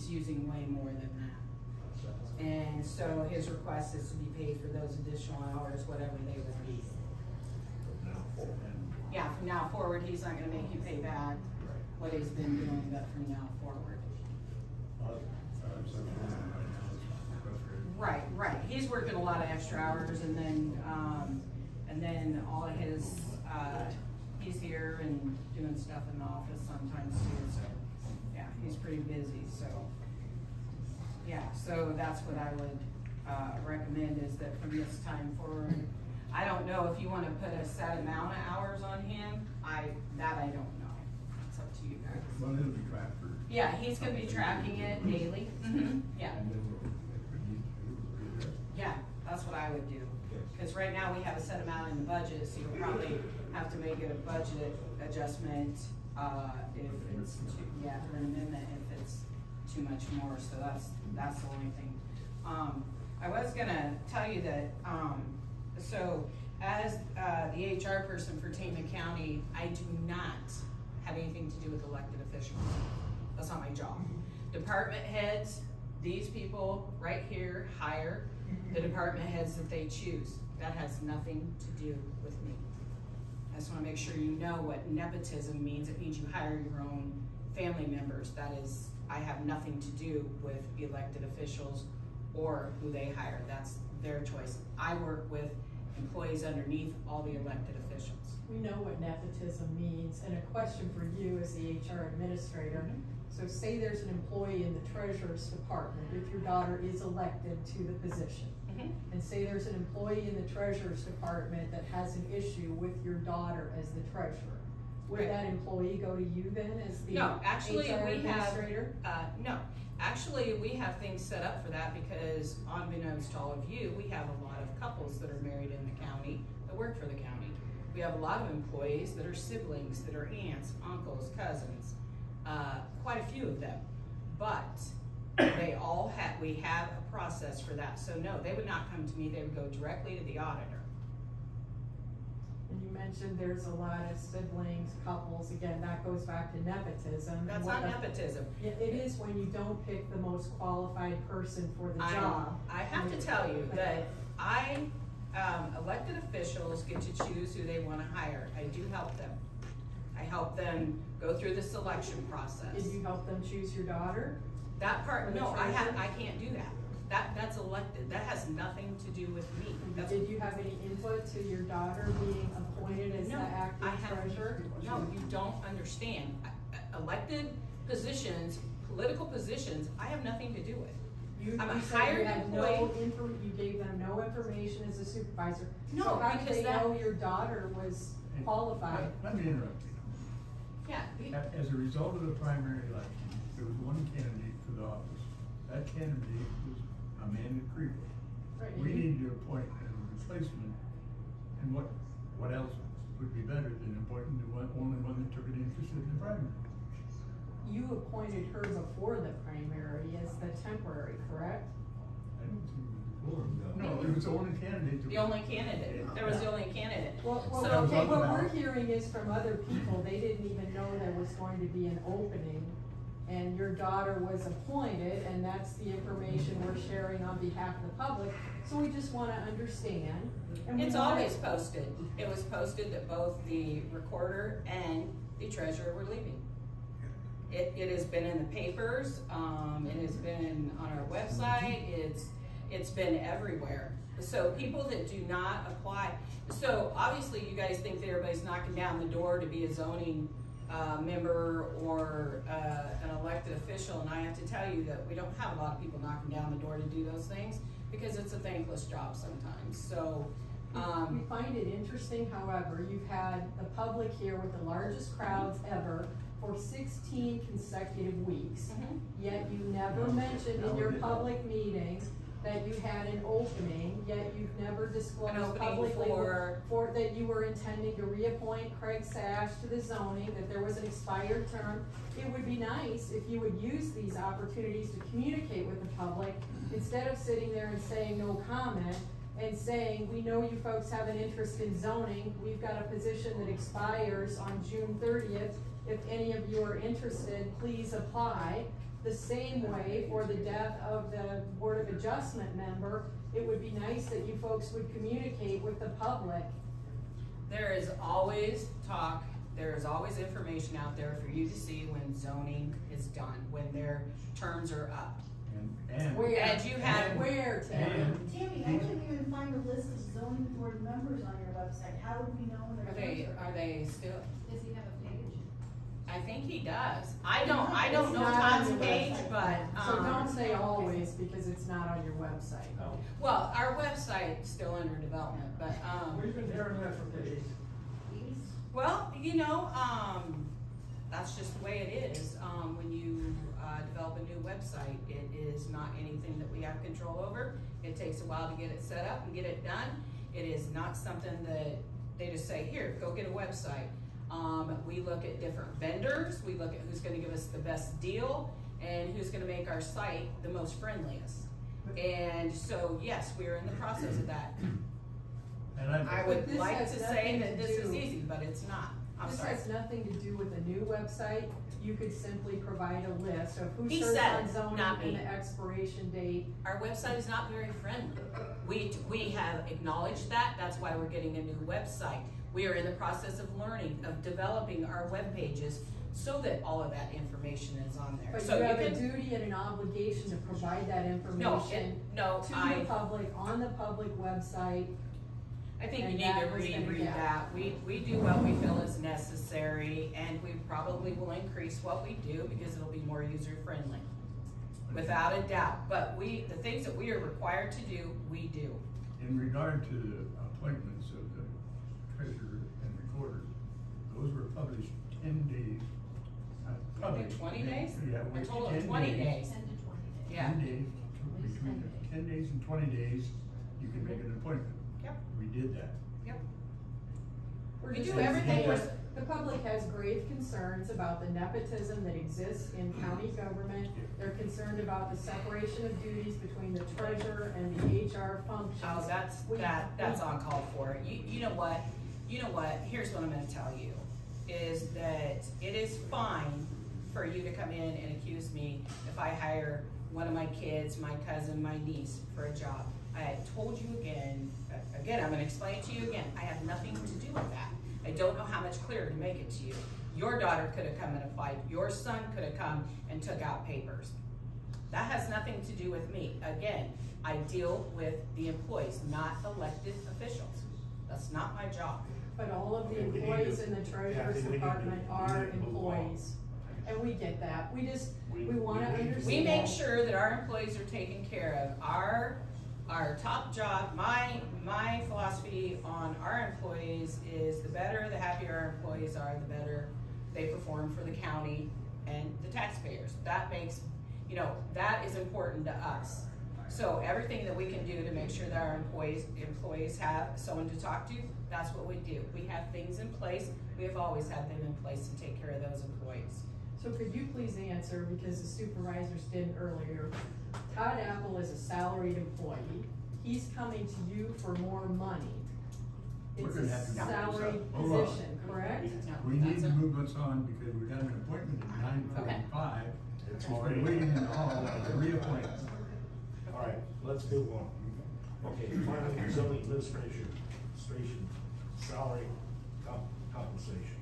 using way more than that. And so his request is to be paid for those additional hours, whatever they would be. Yeah, from now forward, he's not gonna make you pay back what he's been doing, but from now forward. Right, he's working a lot of extra hours, and then all of his, he's here and doing stuff in the office sometimes too, so, yeah, he's pretty busy, so. Yeah, so that's what I would, recommend, is that from this time forward, I don't know if you wanna put a set amount of hours on him, I don't know, it's up to you guys. Well, it'll be tracked for. Yeah, he's gonna be tracking it daily, yeah. Yeah, that's what I would do, because right now we have a set amount in the budget, so you'll probably have to make it a budget adjustment, if it's too, yeah, or an amendment if it's too much more, so that's the only thing. I was gonna tell you that, so as, the HR person for Tama County, I do not have anything to do with elected officials. That's not my job. Department heads, these people right here hire the department heads that they choose. That has nothing to do with me. I just wanna make sure you know what nepotism means. It means you hire your own family members. That is, I have nothing to do with elected officials or who they hire. That's their choice. I work with employees underneath all the elected officials. We know what nepotism means, and a question for you as the HR administrator. So say there's an employee in the treasurer's department, if your daughter is elected to the position. And say there's an employee in the treasurer's department that has an issue with your daughter as the treasurer. Would that employee go to you then as the No, actually, HR we have, administrator? no, actually, we have things set up for that because unbeknownst to all of you, we have a lot of couples that are married in the county that work for the county. We have a lot of employees that are siblings, that are aunts, uncles, cousins, quite a few of them. But They all have, we have a process for that. So no, they would not come to me, they would go directly to the auditor. And you mentioned there's a lot of siblings, couples, again, that goes back to nepotism. That's What not nepotism. It is when you don't pick the most qualified person for the job. I have to tell you that elected officials get to choose who they wanna hire. I do help them. I help them go through the selection process. Did you help them choose your daughter? That part, For the no, treasurer? I can't do that. That's elected, that has nothing to do with me. That's- Did you have any input to your daughter being appointed as the No, I acting have, treasurer? no, you don't understand. Elected positions, political positions, I have nothing to do with. I'm a You said hired you had no employee. you gave them no information as a supervisor. No, So how did because they that- know your daughter was qualified? Let me interrupt you. Yeah. As a result of the primary election, there was one candidate for the office. That candidate was Amanda Krieger. Right, We and you- need to appoint a replacement, and what else would be better than appointing the only one that took an interest in the primary? You appointed her before the primary as the temporary, correct? I don't think it was before. No, it was the only candidate. The only candidate, there was the only candidate. Well, So- okay, what we're hearing is from other people, they didn't even know there was going to be an opening, and your daughter was appointed, and that's the information we're sharing on behalf of the public, so we just wanna understand. And we It's wanna- always posted. It was posted that both the recorder and the treasurer were leaving. It has been in the papers, it has been on our website, it's been everywhere. So people that do not apply, so obviously you guys think that everybody's knocking down the door to be a zoning member or an elected official, and I have to tell you that we don't have a lot of people knocking down the door to do those things because it's a thankless job sometimes, so. We find it interesting, however, you've had the public here with the largest crowds ever for 16 consecutive weeks. Yet you never mentioned in your public meetings that you had an opening, yet you've never disclosed An opening publicly for- that you were intending to reappoint Craig Sash to the zoning, that there was an expired term. It would be nice if you would use these opportunities to communicate with the public, instead of sitting there and saying no comment, and saying, we know you folks have an interest in zoning, we've got a position that expires on June 30th. If any of you are interested, please apply. The same way for the death of the Board of Adjustment member, it would be nice that you folks would communicate with the public. There is always talk, there is always information out there for you to see when zoning is done, when their terms are up. And Where? And you have- Where, Tammy? Tammy, I couldn't even find a list of zoning board members on your website. How would we know when Are they're? they still, Does he have a page? I think he does. I don't It's know not on Tom's your page, website. but, So don't say always, because it's not on your website. well, our website's still under development, but, We've been hearing that for days. well, that's just the way it is. When you develop a new website, it is not anything that we have control over. It takes a while to get it set up and get it done. It is not something that they just say, here, go get a website. We look at different vendors, we look at who's gonna give us the best deal, and who's gonna make our site the most friendliest. And so, yes, we're in the process of that. And I But would this like has to say nothing that to this is do- easy, but it's not. I'm This sorry. has nothing to do with a new website. You could simply provide a list of who He serves said, on zoning not and me. the expiration date. Our website is not very friendly. We have acknowledged that, that's why we're getting a new website. We are in the process of learning, of developing our web pages so that all of that information is on there. But So you have a can- duty and an obligation to provide that No, information no, to the public, on the public website. I think you and need that to was gonna reread get- that. We do what we feel is necessary, and we probably will increase what we do because it'll be more user-friendly, without a doubt. But the things that we are required to do, we do. in regard to the appointments of the treasurer and recorder, those were published 10 days. Published. 20 days? Yeah, A which total of 10 20 days. 10 to 20 days. Yeah. 10 days, between 10 days and 20 days, you can make an appointment. Yep. We did that. Yep. We're We just do everything asking- with- The public has grave concerns about the nepotism that exists in county government. They're concerned about the separation of duties between the treasurer and the HR functions. Oh, that's uncalled for. You know what, here's what I'm gonna tell you, is that it is fine for you to come in and accuse me if I hire one of my kids, my cousin, my niece for a job. I had told you again, I'm gonna explain it to you again, I have nothing to do with that. I don't know how much clearer to make it to you. Your daughter could have come and applied, your son could have come and took out papers. That has nothing to do with me. Again, I deal with the employees, not elected officials. That's not my job. But all of the employees in the treasurer's department are employees. And we get that. We wanna understand. We make sure that our employees are taken care of. Our top job, my philosophy on our employees is the better, the happier our employees are, the better they perform for the county and the taxpayers. That makes, that is important to us. So everything that we can do to make sure that our employees have someone to talk to, that's what we do. We have things in place. We have always had them in place to take care of those employees. So could you please answer, because the supervisors didn't earlier, Todd Apple is a salaried employee. He's coming to you for more money. It's a salaried position, correct? We need to move us on because we got an appointment at 9:45. It's already waiting in the hall to reappoint. All right, let's move on. Okay, finally, zoning administration, salary compensation.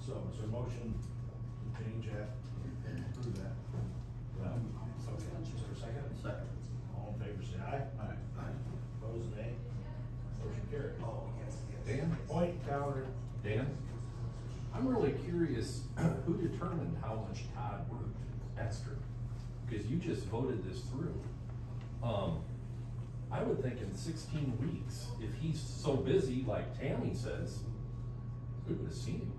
So is there a motion to change that and approve that? Okay, is there a second? Second. All in favor, say aye. Aye. Opposed, nay. Motion carried. Dan? Point, calendar. Dan? I'm really curious, who determined how much Todd worked extra? Because you just voted this through. I would think in 16 weeks, if he's so busy like Tammy says, we would have seen him.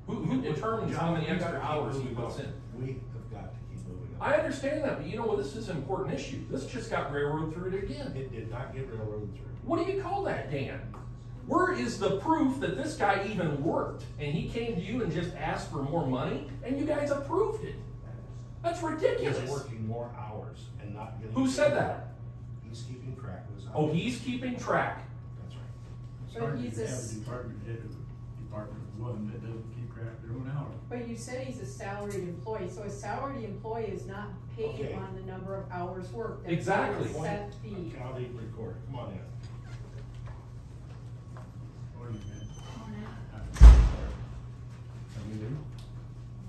Who determines how many extra hours he puts in? We have got to keep moving on. I understand that, but you know what, this is an important issue. This just got railroaded through it again. It did not get railroaded through. What do you call that, Dan? Where is the proof that this guy even worked and he came to you and just asked for more money and you guys approved it? That's ridiculous. He's working more hours and not getting. Who said that? He's keeping track of his hours. Oh, he's keeping track. That's right. It's hard to have a department head of Department 1 that doesn't keep track of their own hours. But you said he's a salaried employee, so a salaried employee is not paid on the number of hours worked. That's Exactly. a set fee. County recorder, come on in. Morning, man.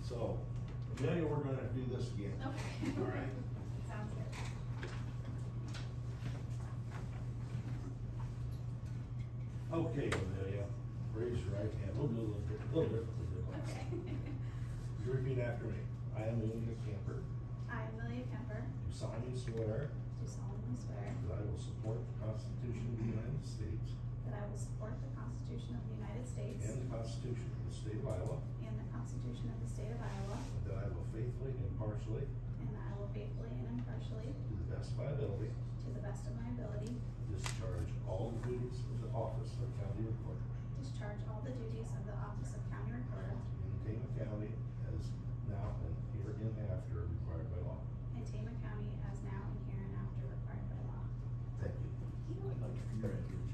So, Amelia, we're gonna do this again. Okay. All right. Sounds good. Okay, Amelia, raise your right hand. We'll do a little differently. Okay. You repeat after me. I, Amelia Camper, I, Amelia Kemper, do solemnly swear do solemnly swear that I will support the Constitution of the United States that I will support the Constitution of the United States and the Constitution of the State of Iowa, and the Constitution of the State of Iowa, and that I will faithfully and impartially, and that I will faithfully and impartially, to the best of my ability, to the best of my ability, discharge all the duties of the office of County Recorder discharge all the duties of the office of County Recorder in Tama County as now and hereinafter required by law. in Tama County as now and hereinafter required by law. Thank you. I'd like to congratulate you.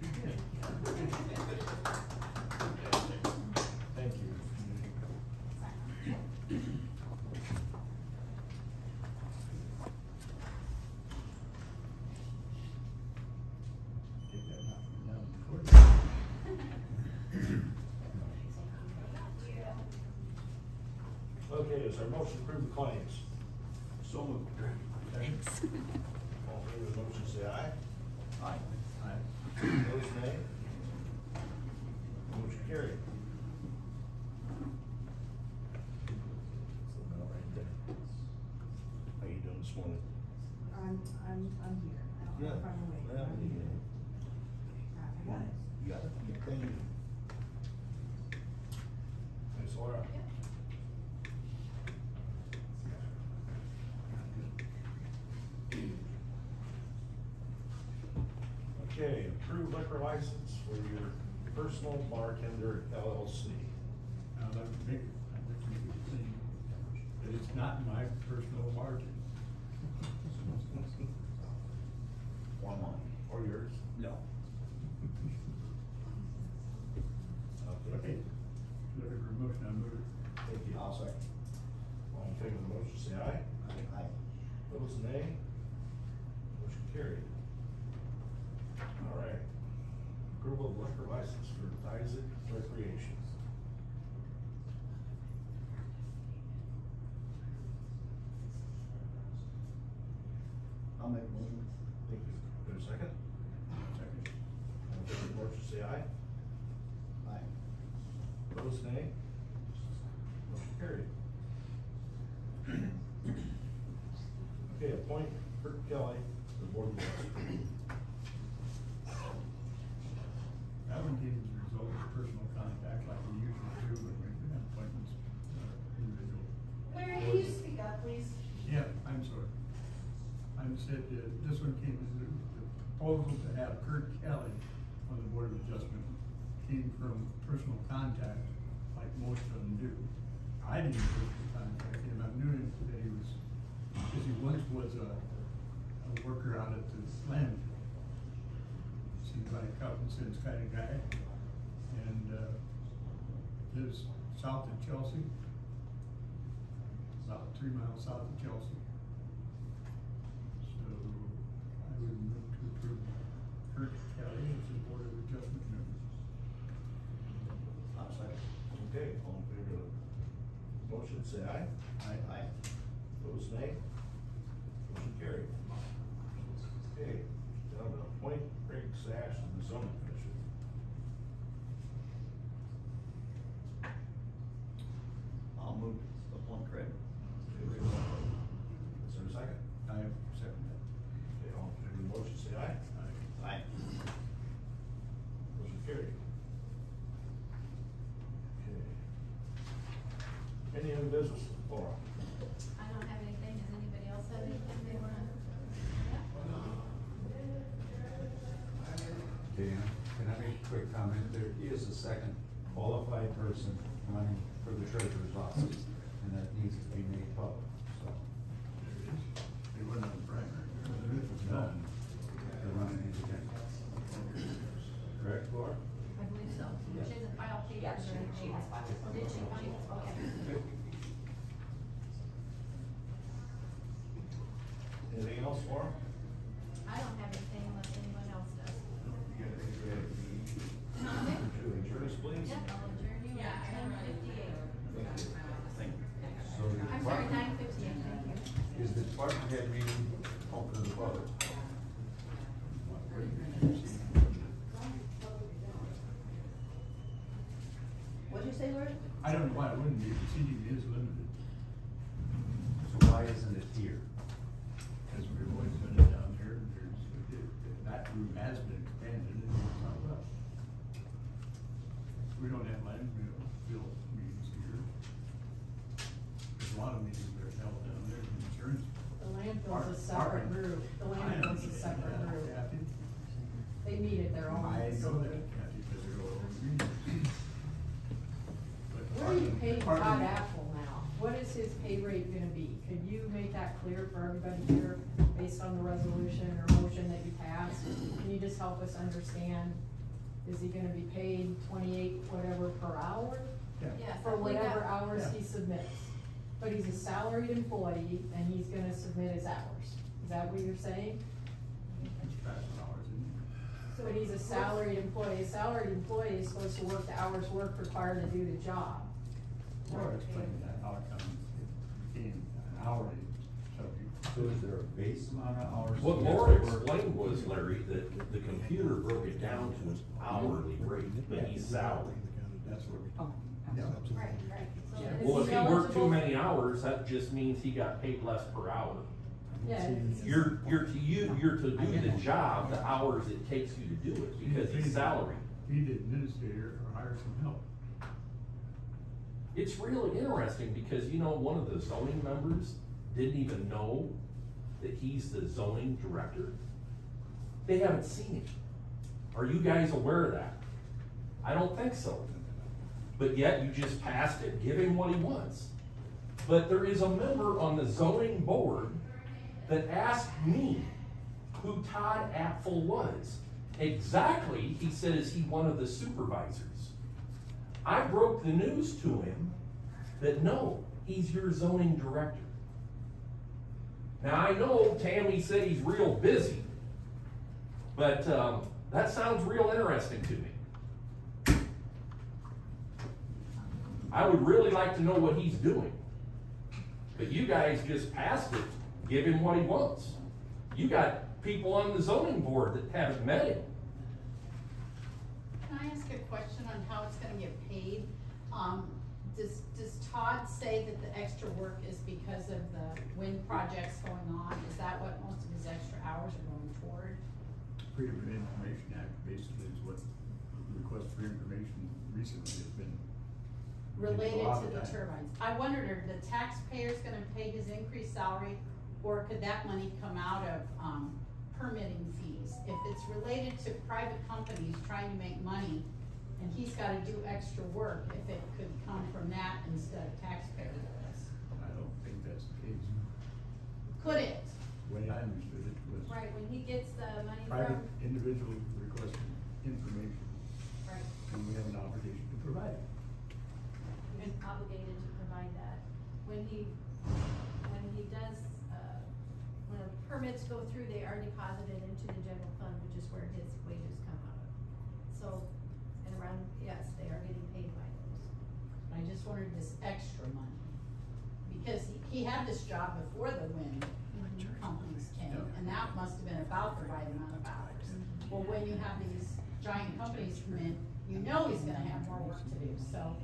Thank you. Get that knocked down before. Okay, is there a motion to approve the claims? So moved. Thanks. All in favor of the motion, say aye. Aye. Opposed, nay. Motion carried. How you doing this morning? I'm here. I don't know if I'm awake. Well, I'm here. I got it. You got it? Thank you. Ms. Laura? Okay, approved liquor license for your Personal Bartender LLC. Now, that would make it seem that it's not my personal margin. Or mine. Or yours? No. Okay. Looking for a motion, I move it. Thank you. I'll second. All in favor of the motion, say aye. Aye. Opposed, nay. Motion carried. All right. Approval of liquor license for Isaac Recreation. I'll make a motion. Thank you. Is there a second? Second. All in favor of the motion, say aye. Aye. Opposed, nay. Motion carried. Okay, appoint Kurt Kelly to the board of directors. That one came as a result of personal contact like we usually do when we have appointments, individual. Larry, can you speak up, please? Yeah, I'm sorry. I said, this one came as the proposal to have Kurt Kelly on the Board of Adjustment came from personal contact, like most of them do. I didn't personally contact him, I knew him that he was, because he once was a worker out at the landfill. Seems like a common sense kind of guy, and lives south of Chelsea, about 3 miles south of Chelsea. So I would move to approve Kurt Kelly as the Board of Adjustment member. I'll second. Okay, all in favor of the motion, say aye. Aye. Opposed, nay. Motion carried. Okay, down to appoint Craig Sash to the zoning commission. I'll move to appoint Craig. Okay, we have a- Is there a second? I have seconded that. Okay, all in favor of the motion, say aye. Aye. Motion carried. Okay. Any other business, Laura? I don't have anything, does anybody else have anything they wanna? Dan, can I make a quick comment? There is a second qualified person running for the treasurer's office, and that needs to be made public, so. There it is. They went on the primary. No, they're running independent. Correct, Laura? I believe so. Yeah. She hasn't filed papers. Yeah, she has filed. Oh, did she file? Okay. Anything else, Laura? I don't have anything unless anyone else does. You got anything to Okay. adjourn us, please? Yep, I'll adjourn you at 10:58. So the I'm sorry, department- 9:58, thank you. Is the department head meeting open to the public? What'd you say, Larry? I don't know why it wouldn't be, the seating is limited, So why isn't it here? because we've always done it down there, and that room has been expanded, and it's not well. We don't have landfill meetings here. There's a lot of meetings that are held down there, in insurance. The landfill's a separate group, the landfill's a separate group. They meet at their own I know facility. that, Kathy, because they're all over meetings. But What are you paying Todd department- Apple now? What is his pay rate gonna be? Could you make that clear for everybody here, based on the resolution or motion that you passed? Can you just help us understand, is he gonna be paid 28 whatever per hour? Yeah. Yes. For we whatever got- hours Yeah. he submits? But he's a salaried employee and he's gonna submit his hours. Is that what you're saying? It's past hours, isn't it? But he's a salaried employee. A salaried employee is supposed to work the hours work required to do the job. Laura explained that, how it comes, it became an hourly subject. So is there a base amount of hours? What you have Laura to work? explained was, Larry, that the computer broke it down to an hourly rate, but he's salary. That's what we. Yeah. Right, right. So Yeah. is Well, if he worked too eligible? many hours, that just means he got paid less per hour. Yeah. You're to do the job, the hours it takes you to do it, because he's salary. Be the administrator or hire some help. It's really interesting because, you know, one of the zoning members didn't even know that he's the zoning director. They haven't seen him. Are you guys aware of that? I don't think so. But yet you just passed it, give him what he wants. But there is a member on the zoning board that asked me who Todd Apfel was. Exactly, he said, is he one of the supervisors? I broke the news to him that no, he's your zoning director. Now I know Tammy said he's real busy, but that sounds real interesting to me. I would really like to know what he's doing. But you guys just passed it, give him what he wants. You got people on the zoning board that haven't met him. Can I ask a question on how it's gonna get paid? Does Todd say that the extra work is because of the wind projects going on? Is that what most of his extra hours are going toward? Freedom of Information Act basically is what the request for information recently has been. Related to the turbines. I wondered, are the taxpayers gonna pay his increased salary, or could that money come out of, permitting fees? If it's related to private companies trying to make money, and he's gotta do extra work, if it could come from that instead of taxpayer dollars. I don't think that's the case. Could it? The way I understood it was. Right, when he gets the money Private from, individual requesting information, right, and we have an obligation to provide it. he's obligated to provide that. When he does, when permits go through, they are deposited into the general fund, which is where his wages come out of. So, and around, yes, they are getting paid by those. I just wondered this extra money, because he had this job before the wind companies came, and that must have been about the right amount of hours. Well, when you have these giant companies come in, you know he's gonna have more work to do, so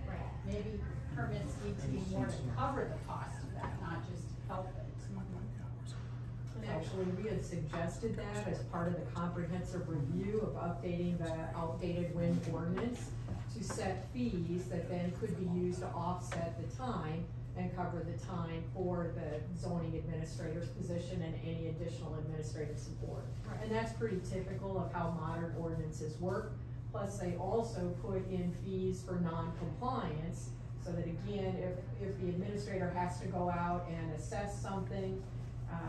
maybe permits need to be more to cover the cost of that, not just help it. Actually, we had suggested that as part of the comprehensive review of updating the outdated wind ordinance to set fees that then could be used to offset the time and cover the time for the zoning administrator's position and any additional administrative support. Right. And that's pretty typical of how modern ordinances work. Plus, they also put in fees for non-compliance, so that again, if the administrator has to go out and assess something,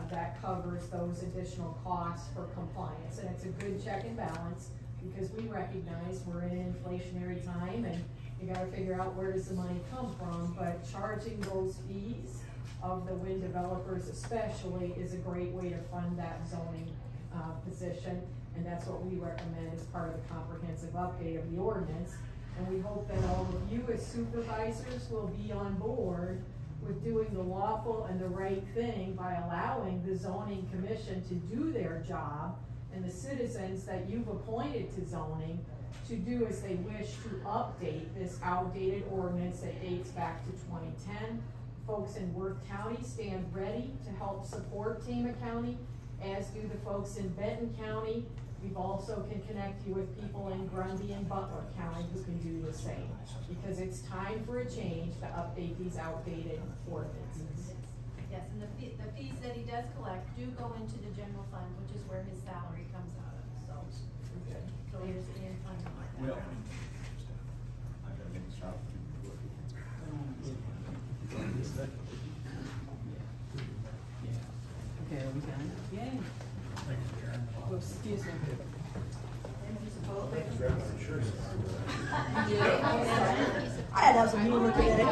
that covers those additional costs for compliance. And it's a good check and balance, because we recognize we're in an inflationary time and you gotta figure out where does the money come from, but charging those fees of the wind developers especially is a great way to fund that zoning position. And that's what we recommend as part of the comprehensive update of the ordinance. And we hope that all of you as supervisors will be on board with doing the lawful and the right thing by allowing the zoning commission to do their job, and the citizens that you've appointed to zoning to do as they wish to update this outdated ordinance that dates back to 2010. Folks in Worth County stand ready to help support Tama County, as do the folks in Benton County. We've also can connect you with people in Grundy and Butler County who can do the same, because it's time for a change to update these outdated ordinances. Yes, and the fees that he does collect do go into the general fund, which is where his salary comes out of, so. So there's an fund like that. Well, Okay, are we done? Yay. Whoops, excuse me. I had to have some humor today.